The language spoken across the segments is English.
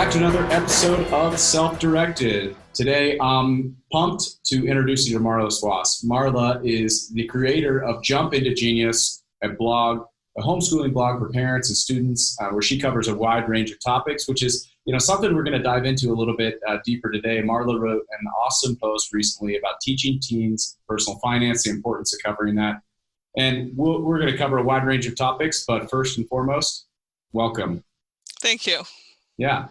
back to another episode of Self-Directed. Today, I'm pumped to introduce you to Marla Szwast. Marla is the creator of Jump Into Genius, a blog, a homeschooling blog for parents and students, where she covers a wide range of topics, which is something we're going to dive into a little bit deeper today. Marla wrote an awesome post recently about teaching teens personal finance, the importance of covering that. And we're going to cover a wide range of topics, but first and foremost, welcome. Thank you. Yeah,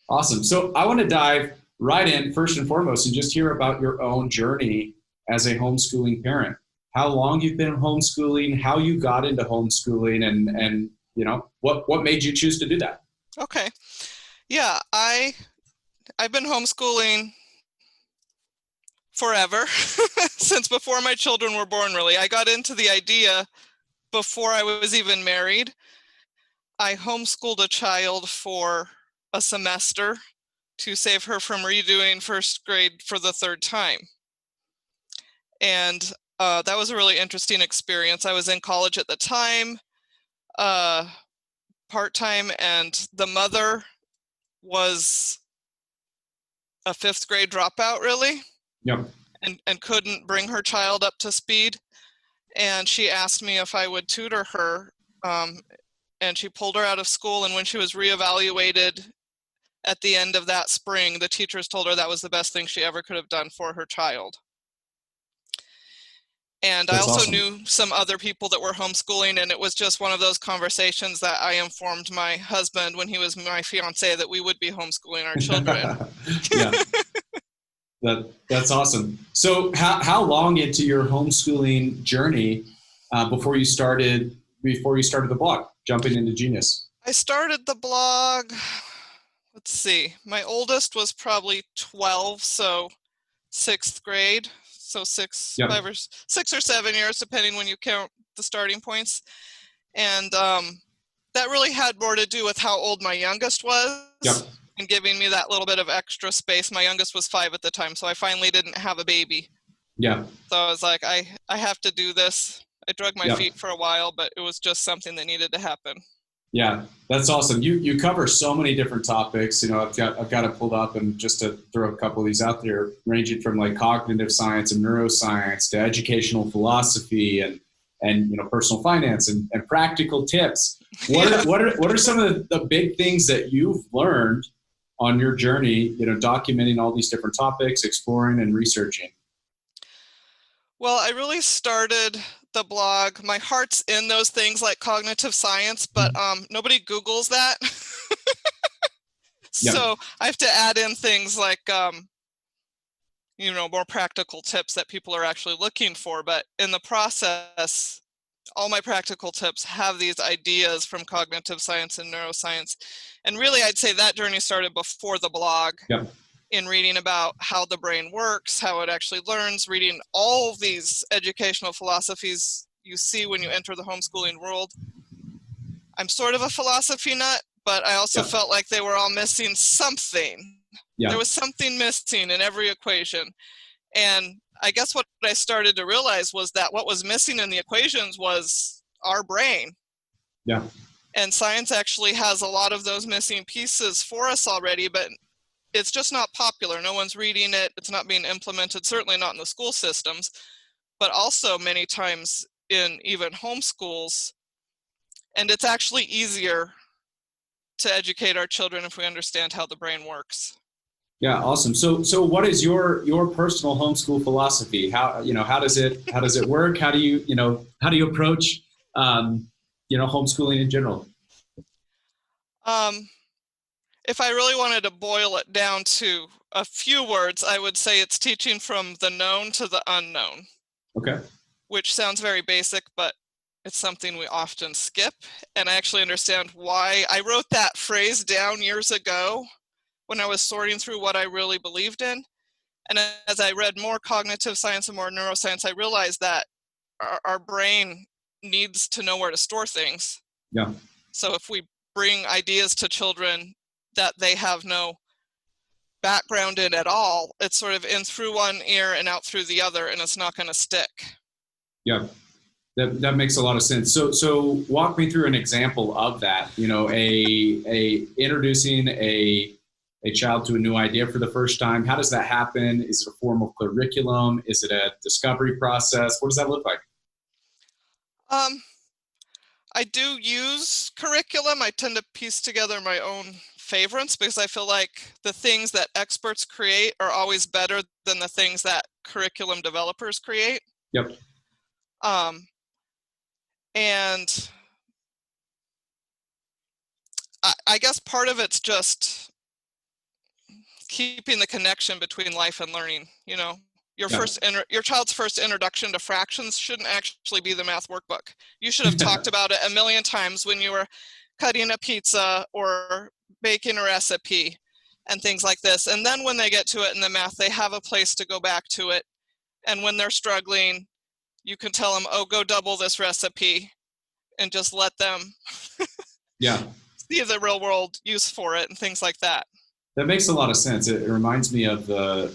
awesome. So I want to dive right in first and foremost and just hear about your own journey as a homeschooling parent. How long you've been homeschooling, how you got into homeschooling, and what made you choose to do that? Okay. Yeah, I've been homeschooling forever, since before my children were born, really. I got into the idea before I was even married. I homeschooled a child for a semester to save her from redoing first grade for the third time. And that was a really interesting experience. I was in college at the time, part-time, and the mother was a fifth grade dropout, really. Yep. And couldn't bring her child up to speed. And she asked me if I would tutor her, and she pulled her out of school. And when she was reevaluated at the end of that spring, the teachers told her that was the best thing she ever could have done for her child. And That's I also awesome. knew some other people that were homeschooling, and it was just one of those conversations that I informed my husband when he was my fiance that we would be homeschooling our children. Yeah, that's awesome. So how long into your homeschooling journey before you started the blog, Jumping Into Genius? I started the blog, let's see, my oldest was probably 12, so sixth grade. So 6 or 7 years, depending when you count the starting points. And that really had more to do with how old my youngest was and giving me that little bit of extra space. My youngest was 5 at the time, so I finally didn't have a baby. Yeah. So I was like, I have to do this. I drug my feet for a while, but it was just something that needed to happen. Yeah, that's awesome. You cover so many different topics. I've got it pulled up, and just to throw a couple of these out there, ranging from like cognitive science and neuroscience to educational philosophy and personal finance and practical tips. What are some of the big things that you've learned on your journey, documenting all these different topics, exploring and researching? Well, I really started the blog. My heart's in those things like cognitive science, but nobody Googles that. So I have to add in things like, more practical tips that people are actually looking for. But in the process, all my practical tips have these ideas from cognitive science and neuroscience. And really, I'd say that journey started before the blog. In reading about how the brain works, how it actually learns, reading all these educational philosophies you see when you enter the homeschooling world. I'm sort of a philosophy nut, but I also felt like they were all missing something. There was something missing in every equation. And I guess what I started to realize was that what was missing in the equations was our brain. Yeah. And science actually has a lot of those missing pieces for us already, but it's just not popular. No one's reading it. It's not being implemented, certainly not in the school systems, but also many times in even homeschools. And it's actually easier to educate our children if we understand how the brain works. Yeah, awesome. So what is your personal homeschool philosophy? How does it work? How do you approach homeschooling in general? If I really wanted to boil it down to a few words, I would say it's teaching from the known to the unknown. Okay. Which sounds very basic, but it's something we often skip. And I actually understand why. I wrote that phrase down years ago when I was sorting through what I really believed in. And as I read more cognitive science and more neuroscience, I realized that our brain needs to know where to store things. Yeah. So if we bring ideas to children that they have no background in at all, it's sort of in through one ear and out through the other, and it's not going to stick. Yeah, that makes a lot of sense. So walk me through an example of that. Introducing a a child to a new idea for the first time? How does that happen? Is it a formal curriculum? Is it a discovery process? What does that look like? Um, I do use curriculum. I tend to piece together my own favorites because I feel like the things that experts create are always better than the things that curriculum developers create. Yep. Um, and I guess part of it's just keeping the connection between life and learning. You know, your your child's first introduction to fractions shouldn't actually be the math workbook. You should have talked about it a million times when you were cutting a pizza or baking a recipe and things like this. And then when they get to it in the math, they have a place to go back to it. And when they're struggling, you can tell them, oh, go double this recipe, and just let them see the real world use for it and things like that. That makes a lot of sense. It reminds me of the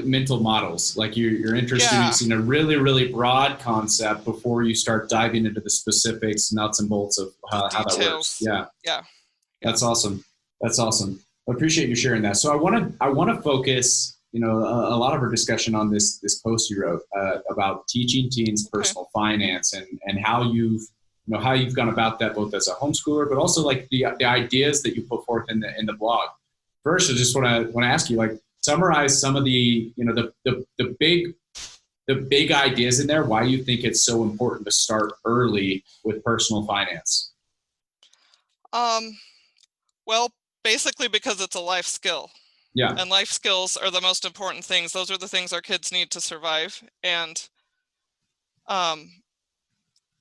mental models. Like you're introducing a really, really broad concept before you start diving into the specifics, nuts and bolts of how that works. Yeah. That's awesome. That's awesome. I appreciate you sharing that. So I want to focus, a lot of our discussion on this post you wrote about teaching teens personal finance and how you've gone about that both as a homeschooler, but also like the ideas that you put forth in the blog. First, I just want to ask you, summarize some of the big ideas in there, why you think it's so important to start early with personal finance. Well, basically because it's a life skill. Yeah. And life skills are the most important things. Those are the things our kids need to survive. And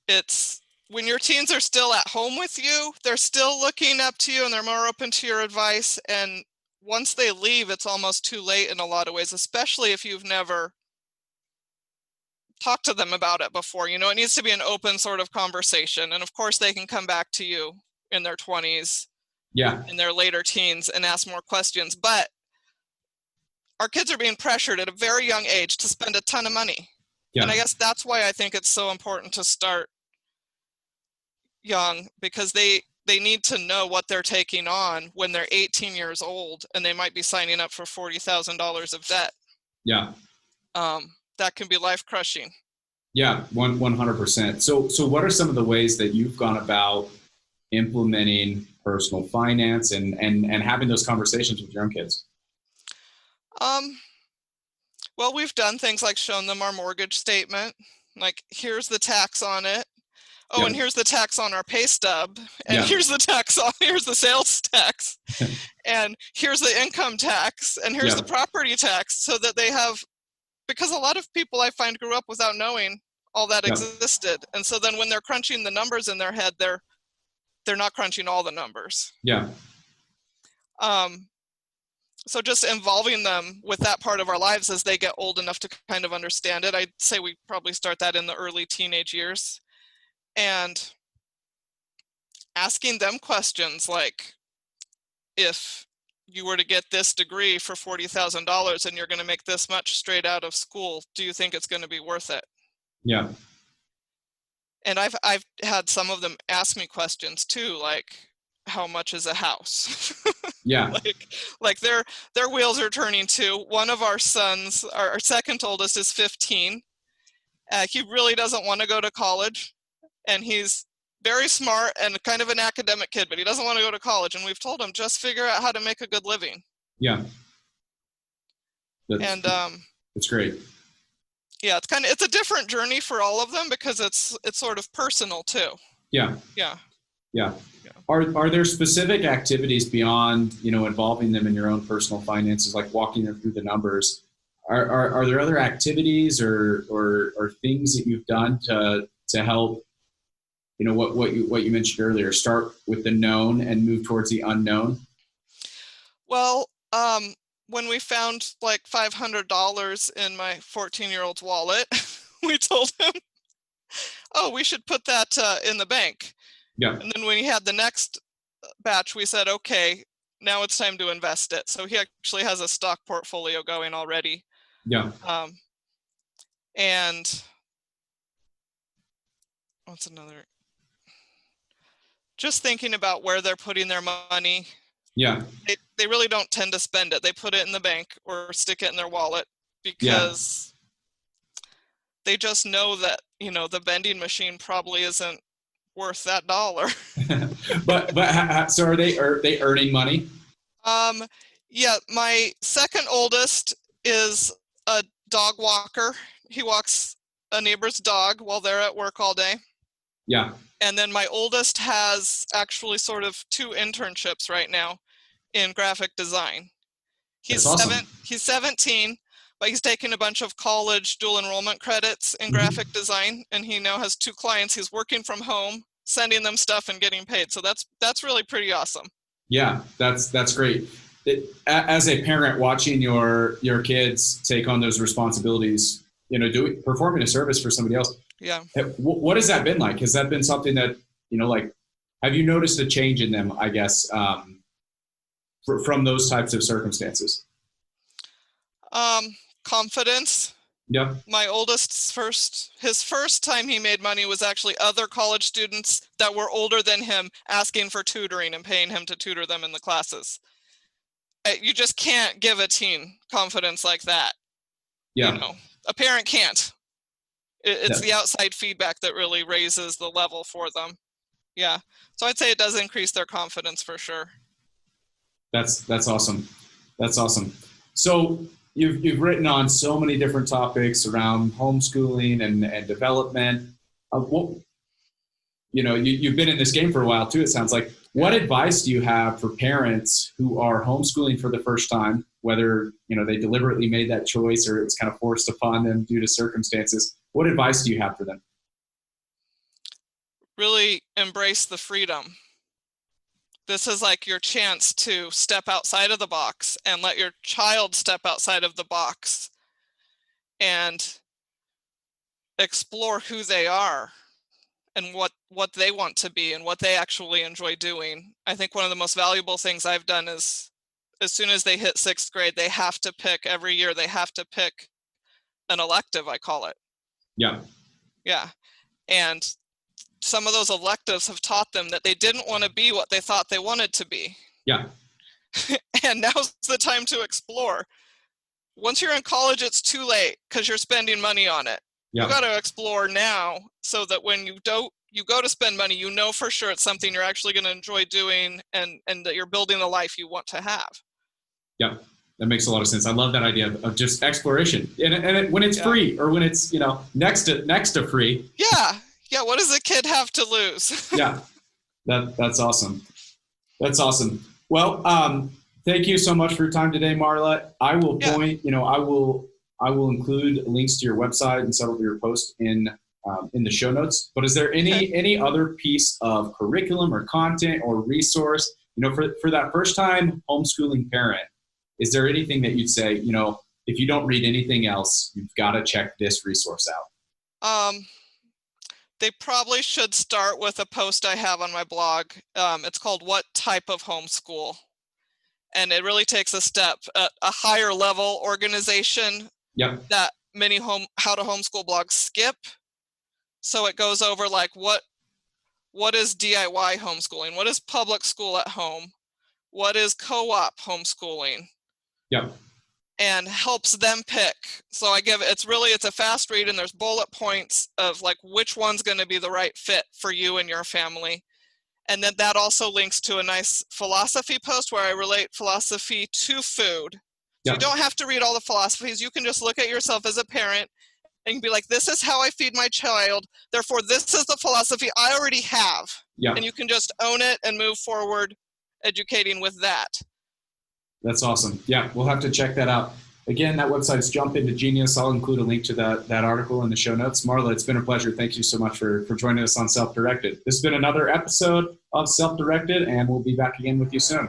it's when your teens are still at home with you, they're still looking up to you and they're more open to your advice. And once they leave, it's almost too late in a lot of ways, especially if you've never talked to them about it before. It needs to be an open sort of conversation. And of course, they can come back to you in their 20s, in their later teens, and ask more questions. But our kids are being pressured at a very young age to spend a ton of money. Yeah. And I guess that's why I think it's so important to start young, because they need to know what they're taking on when they're 18 years old and they might be signing up for $40,000 of debt. Yeah. That can be life crushing. Yeah, 100%. So what are some of the ways that you've gone about implementing personal finance and having those conversations with your own kids? Well, we've done things like shown them our mortgage statement, like here's the tax on it. Oh, and here's the tax on our pay stub, and here's the sales tax, and here's the income tax, and here's the property tax, so that they have, because a lot of people I find grew up without knowing all that existed. And so then when they're crunching the numbers in their head, they're not crunching all the numbers. Yeah. So just involving them with that part of our lives as they get old enough to kind of understand it. I'd say we probably start that in the early teenage years. And asking them questions like, if you were to get this degree for $40,000 and you're going to make this much straight out of school, do you think it's going to be worth it? Yeah. And I've had some of them ask me questions too, like, how much is a house? Yeah. like their wheels are turning too. One of our sons, our second oldest, is 15. He really doesn't want to go to college. And he's very smart and kind of an academic kid, but he doesn't want to go to college. And we've told him, just figure out how to make a good living. Yeah. It's great. Yeah, it's a different journey for all of them because it's sort of personal too. Yeah. Are there specific activities beyond, involving them in your own personal finances, like walking them through the numbers? Are there other activities or things that you've done to help, what you mentioned earlier, start with the known and move towards the unknown? Well, when we found like $500 in my 14-year-old's wallet, we told him, oh, we should put that in the bank. Yeah. And then when he had the next batch, we said, okay, now it's time to invest it. So he actually has a stock portfolio going already. Yeah. And what's another? Just thinking about where they're putting their money. Yeah. they really don't tend to spend it. They put it in the bank or stick it in their wallet because they just know that, the vending machine probably isn't worth that dollar. So are they earning money? Yeah, my second oldest is a dog walker. He walks a neighbor's dog while they're at work all day. Yeah. And then my oldest has actually sort of 2 internships right now in graphic design. He's awesome. He's 17, but he's taken a bunch of college dual enrollment credits in graphic design, and he now has 2 clients. He's working from home, sending them stuff and getting paid. So that's really pretty awesome. Yeah, that's great. As a parent watching your kids take on those responsibilities, performing a service for somebody else. Yeah. What has that been like? Has that been something that, have you noticed a change in them, I guess, from those types of circumstances? Confidence. Yeah. My oldest's his first time he made money was actually other college students that were older than him asking for tutoring and paying him to tutor them in the classes. You just can't give a teen confidence like that. Yeah. A parent can't. It's the outside feedback that really raises the level for them. Yeah. So I'd say it does increase their confidence for sure. That's awesome. That's awesome. So you've written on so many different topics around homeschooling and development. You've been in this game for a while too, it sounds like. What advice do you have for parents who are homeschooling for the first time, whether, they deliberately made that choice or it's kind of forced upon them due to circumstances? What advice do you have for them? Really embrace the freedom. This is like your chance to step outside of the box and let your child step outside of the box and explore who they are and what they want to be and what they actually enjoy doing. I think one of the most valuable things I've done is as soon as they hit 6th grade, they have to pick every year, they have to pick an elective, I call it. Yeah. Yeah. And some of those electives have taught them that they didn't want to be what they thought they wanted to be. Yeah. And now's the time to explore. Once you're in college, it's too late because you're spending money on it. Yeah. You got to explore now so that when you go to spend money, for sure it's something you're actually going to enjoy doing and that you're building the life you want to have. Yeah, that makes a lot of sense. I love that idea of just exploration and when it's free or when it's, next to free. Yeah. Yeah. What does a kid have to lose? Yeah, that's awesome. That's awesome. Well, thank you so much for your time today, Marla. I will point, I will include links to your website and several of your posts in the show notes. But is there any other piece of curriculum or content or resource, for that first time homeschooling parent? Is there anything that you'd say, if you don't read anything else, you've got to check this resource out? They probably should start with a post I have on my blog. It's called What Type of Homeschool? And it really takes a step, a higher level organization that many how to homeschool blogs skip. So it goes over like what is DIY homeschooling? What is public school at home? What is co-op homeschooling? Yep. And helps them pick. So it's a fast read and there's bullet points of like which one's going to be the right fit for you and your family. And then that also links to a nice philosophy post where I relate philosophy to food. So you don't have to read all the philosophies. You can just look at yourself as a parent and be like, this is how I feed my child. Therefore, this is the philosophy I already have. Yeah. And you can just own it and move forward educating with that. That's awesome. Yeah, we'll have to check that out. Again, that website's Jump Into Genius. I'll include a link to that article in the show notes. Marla, it's been a pleasure. Thank you so much for joining us on Self-Directed. This has been another episode of Self-Directed, and we'll be back again with you soon.